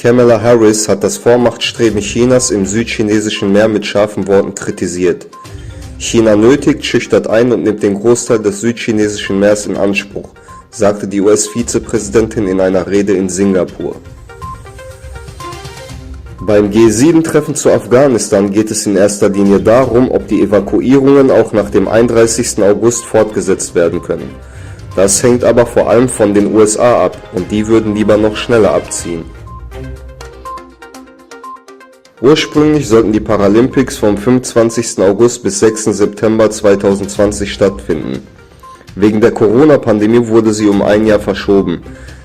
Kamala Harris hat das Vormachtstreben Chinas im südchinesischen Meer mit scharfen Worten kritisiert. China nötigt, schüchtert ein und nimmt den Großteil des südchinesischen Meers in Anspruch, sagte die US-Vizepräsidentin in einer Rede in Singapur. Beim G7-Treffen zu Afghanistan geht es in erster Linie darum, ob die Evakuierungen auch nach dem 31. August fortgesetzt werden können. Das hängt aber vor allem von den USA ab und die würden lieber noch schneller abziehen. Ursprünglich sollten die Paralympics vom 25. August bis 6. September 2020 stattfinden. Wegen der Corona-Pandemie wurde sie um ein Jahr verschoben.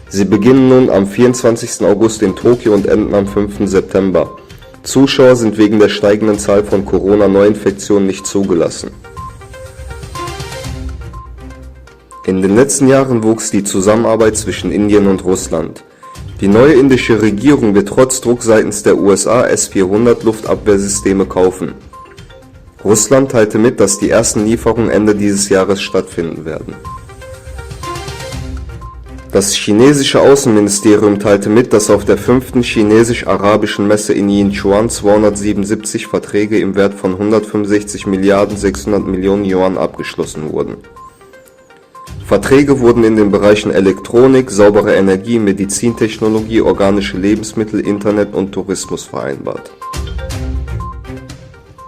Sie beginnen nun am 24. August in Tokio und enden am 5. September. Zuschauer sind wegen der steigenden Zahl von Corona-Neuinfektionen nicht zugelassen. In den letzten Jahren wuchs die Zusammenarbeit zwischen Indien und Russland. Die neue indische Regierung wird trotz Druck seitens der USA S-400 Luftabwehrsysteme kaufen. Russland teilte mit, dass die ersten Lieferungen Ende dieses Jahres stattfinden werden. Das chinesische Außenministerium teilte mit, dass auf der 5. chinesisch-arabischen Messe in Yinchuan 277 Verträge im Wert von 165 Milliarden 600 Millionen Yuan abgeschlossen wurden. Verträge wurden in den Bereichen Elektronik, saubere Energie, Medizintechnologie, organische Lebensmittel, Internet und Tourismus vereinbart.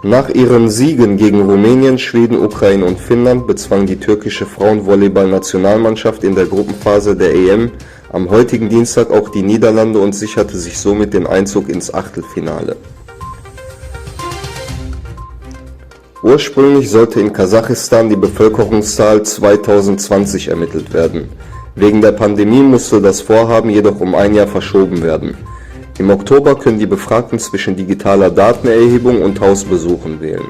Nach ihren Siegen gegen Rumänien, Schweden, Ukraine und Finnland bezwang die türkische Frauenvolleyball-Nationalmannschaft in der Gruppenphase der EM am heutigen Dienstag auch die Niederlande und sicherte sich somit den Einzug ins Achtelfinale. Ursprünglich sollte in Kasachstan die Bevölkerungszahl 2020 ermittelt werden. Wegen der Pandemie musste das Vorhaben jedoch um ein Jahr verschoben werden. Im Oktober können die Befragten zwischen digitaler Datenerhebung und Hausbesuchen wählen.